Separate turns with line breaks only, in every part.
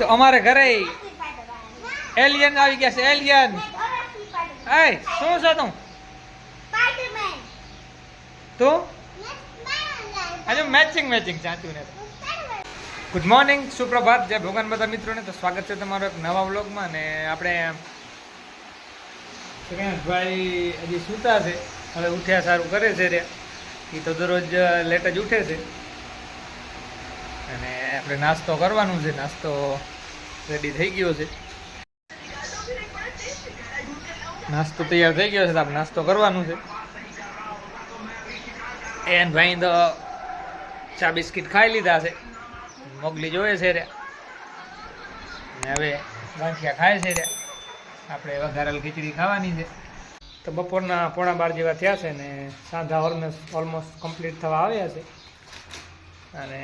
તો અમારે ઘરે એલિયન આવી ગયા છે. એલિયન એ શું છે તું આજે મેચિંગ ચાંચ્યું ને. ગુડ મોર્નિંગ, સુપ્રભાત, જય ભગવાન બધા મિત્રોને. તો સ્વાગત છે તમારો એક નવા વ્લોગમાં. ને આપણે ભાઈ હજી સૂતા છે, હવે ઉઠ્યા સારું કરે છે રે. એ તો દરરોજ લેટ જ ઉઠે છે. અને આપણે નાસ્તો કરવાનું છે. નાસ્તો રેડી થઈ ગયો છે, નાસ્તો તૈયાર થઈ ગયો છે. આપણે નાસ્તો કરવાનું છે. એન ભાઈ તો ચા બિસ્કિટ ખાઈ લીધા છે, મોગલી જોવે છે રે. અને હવે ગાંઠિયા ખાય છે રે. આપણે વઘારેલ ખીચડી ખાવાની છે. તો બપોરના 11:15 જેવા થયા છે ને સાંધા ઓલમોસ્ટ કમ્પ્લીટ થવા આવ્યા છે. અને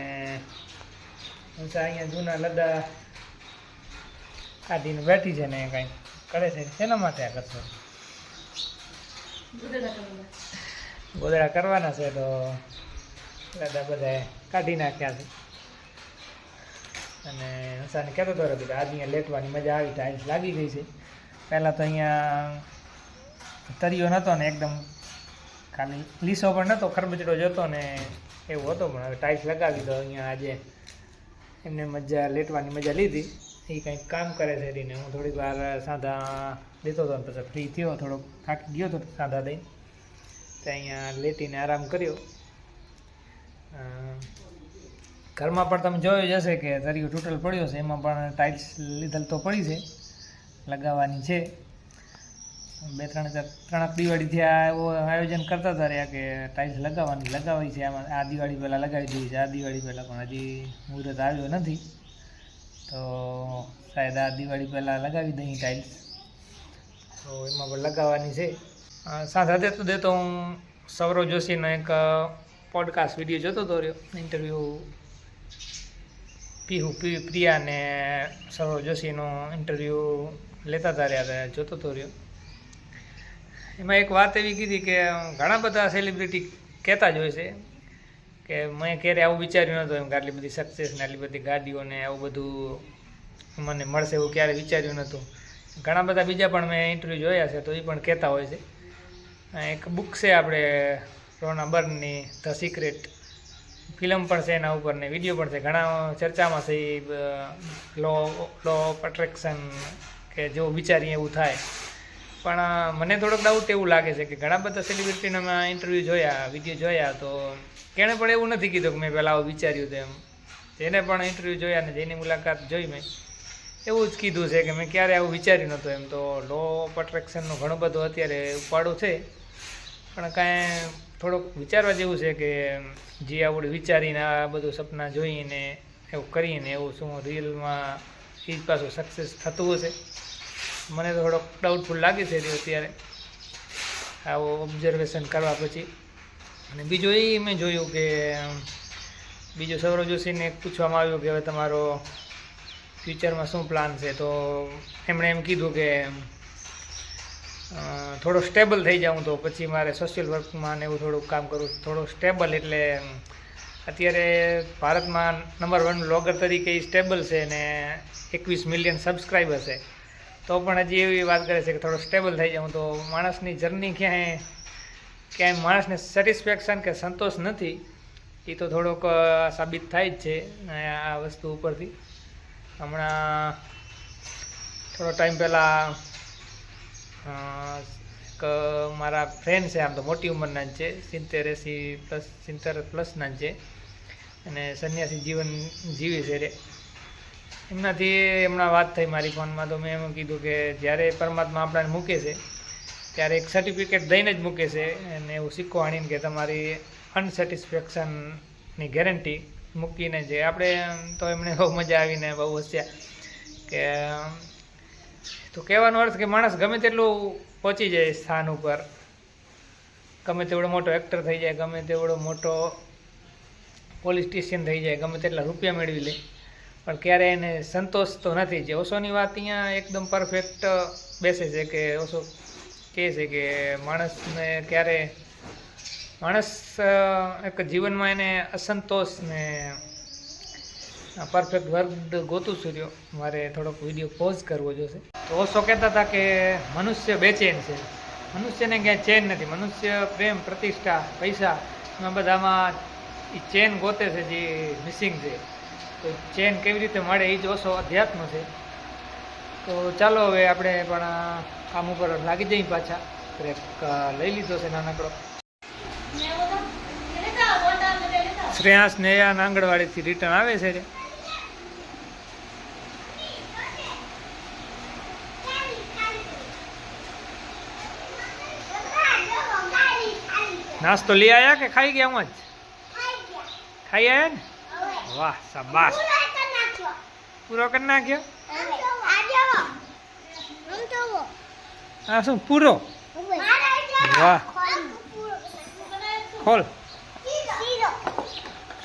અહીંયા જૂના લદ્દા કાઢીને બેઠી છે ને કંઈ કરે છે. શેના માટે આ કરશે? ગોદડા કરવાના છે. તો લદ્દા બધા કાઢી નાખ્યા છે. અને હસાને કહેતો હતો કે આજ અહીંયા લેટવાની મજા આવી, ટાઇલ્સ લાગી ગઈ છે. પહેલાં તો અહીંયા તરિયો નહોતો ને એકદમ ખાલી લીસો પણ નહોતો, ખરબચડો જ હતો ને એવું હતો. પણ હવે ટાઇલ્સ લગાવી તો અહીંયા આજે એમને મજા લેટવાની મજા લીધી. એ કંઈક કામ કરે છે એરીને. હું થોડીક વાર સાંધા લેતો હતો ને પછી ફ્રી થયો, થોડોક થાકી ગયો હતો સાંધા દઈને. તો અહીંયા લેટીને આરામ કર્યો. ઘરમાં પણ તમે જોયું જ હશે કે તરિયો તૂટલ પડ્યો છે. એમાં પણ ટાઇલ્સ લીધેલ તો પડી છે, લગાવવાની છે. 3 દિવાળીથી એવો આયોજન કરતા હતા રહ્યા કે ટાઇલ્સ લગાવી છે. આમાં આ દિવાળી પહેલાં લગાવી દીધી છે, આ દિવાળી પહેલાં, પણ હજી મુહૂર્ત આવ્યો નથી. તો શાયદ આ દિવાળી પહેલાં લગાવી દઈ ટાઇલ્સ. તો એમાં પણ લગાવવાની છે. સાથે દેતો હું સૌરવ જોશીનો એક પોડકાસ્ટ વિડીયો જોતો હતો રહ્યો, ઇન્ટરવ્યૂ પ્રિયા ને સૌરવ જોશીનો ઇન્ટરવ્યૂ લેતા હતા રહ્યા, જોતો હતો રહ્યો. એમાં એક વાત એવી કીધી કે ઘણા બધા સેલિબ્રિટી કહેતા જ હોય છે કે મેં ક્યારે આવું વિચાર્યું નહોતું એમ, કે આટલી બધી સક્સેસ ને આટલી બધી ગાડીઓને આવું બધું મને મળશે એવું ક્યારે વિચાર્યું નહોતું. ઘણા બધા બીજા પણ મેં ઇન્ટરવ્યૂ જોયા છે તો એ પણ કહેતા હોય છે. એક બુક છે આપણે રોના બર્નની, ધ સિક્રેટ, ફિલ્મ પણ છે એના ઉપર ને વિડીયો પણ છે. ઘણા ચર્ચામાં છે લો ઓફ અટ્રેક્શન, કે જો વિચારીએ એવું થાય. પણ મને થોડોક ડાઉટ એવું લાગે છે કે ઘણા બધા સેલિબ્રિટીના મેં ઇન્ટરવ્યૂ જોયા, વિડીયો જોયા, તો કેણે પણ એવું નથી કીધું કે મેં પહેલાં આવું વિચાર્યું હતું એમ. જેને પણ ઇન્ટરવ્યૂ જોયા ને જેની મુલાકાત જોઈ મેં, એવું જ કીધું છે કે મેં ક્યારે આવું વિચાર્યું નહોતું એમ. તો લો ઓફ અટ્રેક્શનનું ઘણું બધું અત્યારે ઉપાડું છે, પણ કાંઈ થોડુંક વિચારવા જેવું છે કે જે આપણે વિચારીને આ બધું સપના જોઈને એવું કરીને એવું શું રિયલમાં એ જ પાછું સક્સેસ થતું હશે? મને તો થોડોક ડાઉટફુલ લાગે છે અત્યારે આવો ઓબ્ઝર્વેશન કરવા પછી. અને બીજું એ મેં જોયું કે બીજું સૌરવ જોશીને પૂછવામાં આવ્યું કે હવે તમારો ફ્યુચરમાં શું પ્લાન છે? તો એમણે એમ કીધું કે થોડો સ્ટેબલ થઈ જાઉં તો પછી મારે સોશિયલ વર્કમાં ને એવું થોડુંક કામ કરું. થોડું સ્ટેબલ એટલે અત્યારે ભારતમાં નંબર 1 બ્લોગર તરીકે એ સ્ટેબલ છે ને 21 મિલિયન સબસ્ક્રાઈબર છે. તો પણ હજી એવી વાત કરે છે કે થોડો સ્ટેબલ થઈ જાઉં તો માણસની જર્ની ક્યાંય માણસને સેટિસ્ફેક્શન કે સંતોષ નથી, એ તો થોડોક સાબિત થાય જ છે આ વસ્તુ ઉપરથી. હમણાં થોડો ટાઈમ પહેલાં એક મારા ફ્રેન્ડ છે, આમ તો મોટી ઉંમરના જ છે, 70+ ના જ છે, અને સંન્યાસી જીવન જીવે છે રે. એમનાથી હમણાં વાત થઈ મારી ફોનમાં. તો મેં એમ કીધું કે જ્યારે પરમાત્મા આપણાને મૂકે છે ત્યારે એક સર્ટિફિકેટ દઈને જ મૂકે છે, અને એવું સિક્કો આણીને કે તમારી અનસેટિસ્ફેક્શનની ગેરંટી મૂકીને છે આપણે. તો એમને બહુ મજા આવીને બહુ હસ્યા કે તો કહેવાનો અર્થ કે માણસ ગમે તેટલું પહોંચી જાય સ્થાન ઉપર, ગમે તેવડો મોટો એક્ટર થઈ જાય, ગમે તેવડો મોટો પોલિટિશિયન થઈ જાય, ગમે તેટલા રૂપિયા મેળવી લે, પણ ક્યારે એને સંતોષ તો નથી. જે ઓશોની વાત અહીંયા એકદમ પરફેક્ટ બેસે છે કે ઓશો કહે છે કે માણસને ક્યારે એક જીવનમાં એને અસંતોષ ને પરફેક્ટ વર્ડ ગોતું છું રહ્યો, મારે થોડોક વિડીયો પોઝ કરવો જોશે. તો ઓશો કહેતા હતા કે મનુષ્ય બેચેન છે, મનુષ્યને ક્યાંય ચેન નથી. મનુષ્ય પ્રેમ, પ્રતિષ્ઠા, પૈસા એમાં બધામાં એ ચેન ગોતે છે જે મિસિંગ છે. તો ચેન કેવી રીતે મળે એ જ ઓશો અધ્યાત્મ છે. તો ચાલો હવે આપણે પણ કામ ઉપર લાગી જઈએ પાછા. બ્રેક લઈ લીધો છે નાનકડો. શ્રેયાસ ને આંગણવાડીથી રિટર્ન આવે છે રે. નાસ્તો લઈ આયા કે ખાઈ ગયા? હું જ ખાઈ આયા ને? વાહ શાબાશ, પૂરો કરી નાખ્યો. હા શું પૂરો? વાહ, ખોલ.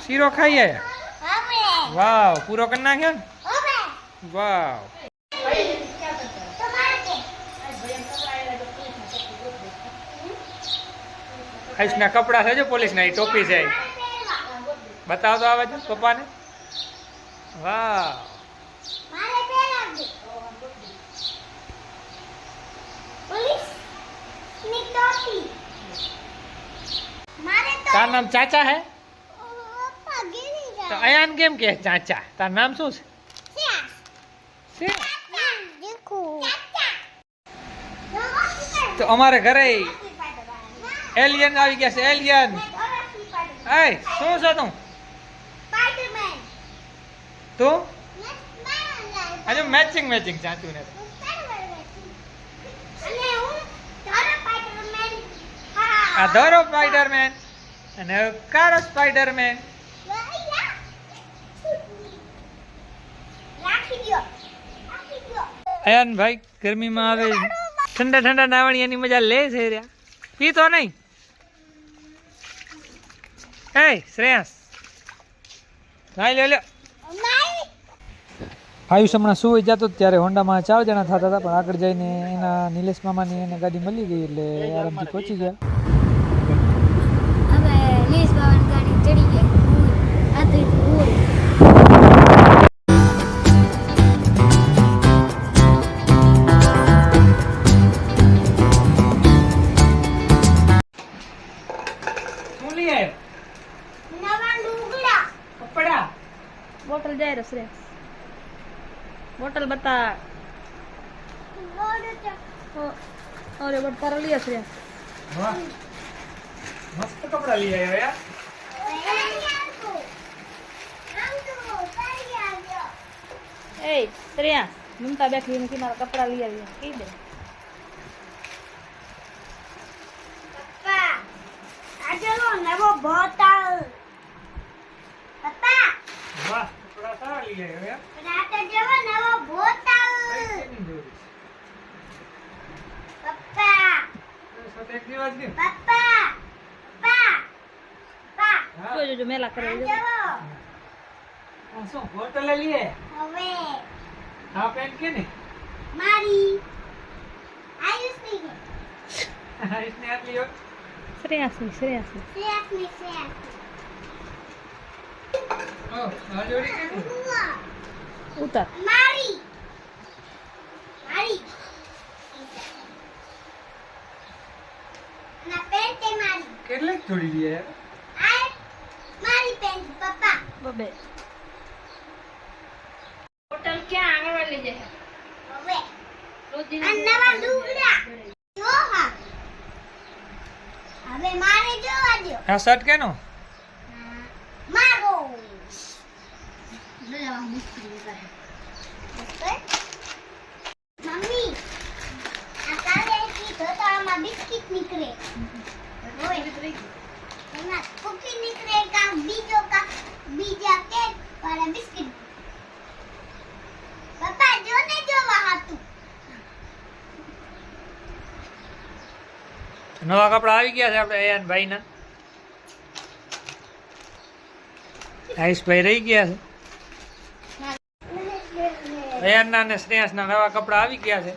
શીરો ખાઈ આયા? વાવ, પૂરો કરી નાખ્યો ને? વાવ. આઈસના કપડા છે જો પોલીસના, એ ટોપી છે. બતાવો તો આવે છે પપ્પાને. વાહ, તાર નામ ચાચા હે? તો અયાન કેમ કે ચાચા? તાર નામ શું છે? તો અમારે ઘરે એલિયન આવી ગયા છે. એલિયન એ શું છે તું? તું હજુ મેચિંગ મેચિંગ ચાચું ને. આ ધરો સ્પાઈડરમેન અને કારો સ્પાઈડરમેન. અયાન ભાઈ ગરમીમાં આવે ઠંડા ઠંડા નાવણીયાની મજા લે છે રહ્યા. પીતો નહીં. એ શ્રેયાસ નાઈ લે. આયુષ હમણાં સુઈ જતો ત્યારે હોન્ડામાં 4 જણા થતા હતા, પણ આગળ જઈને એના નિલેશ મામાની એને ગાડી મળી ગઈ એટલે આરામથી પહોંચી ગયા. શું લઈ આવ્યો? કપડા
બોટલ જાય રસરે બોટલ બતા અરે બતા લીયા છે.
વાહ, મસ્ત કપડા લઈ આવ્યો યાર.
એ શ્રેયા મમતા બેઠી નથી, મારા કપડા લઈ આવી કહી દે.
પપ્પા આજે નવો બોટલ. પપ્પા
વાહ, કપડા સારા લઈ આવ્યો યાર.
રાતે જેવો નવો બોટલ. પપ્પા
સાથે એક દિવસ ગયો.
પપ્પા પપ્પા પપ્પા
જો જો જો મેલા કરે જો.
જેવો
આ શું બોટલ લઈ આવ્યા?
હવે
આ પેન કે ને
મારી આયુષની છે.
આયુષને આટલી હોય.
શ્રેયાસની
શ્રેયાસની
ઓ આ જોડી કે
ઉતાર.
મારી મારી ના પેન્ટ એ મારી.
કેટલી જોડી લઈ આવ્યા?
આ મારી પેન્ટ પપ્પા.
બબે બોટલ ક્યાં આંગણવાડી લઈ જાય?
હવે
રોજ
આ નવા લુગડા જો. હા હવે મારે જોવા દો.
આ શર્ટ કેનો?
મારો મમ્મી આ કાલે કીધું તો આમાં બિસ્કિટ નીકળે. એમાં કુકી નીકળે કા બીજા કેક વાળા બિસ્કિટ. પપ્પા જો ને જોવા હતું.
નવા કપડા આવી ગયા છે આપણે અયાન ભાઈના. આયુષભાઈ રહી ગયા છે. અયાનના અને શ્રેયાસના નવા કપડા આવી ગયા છે.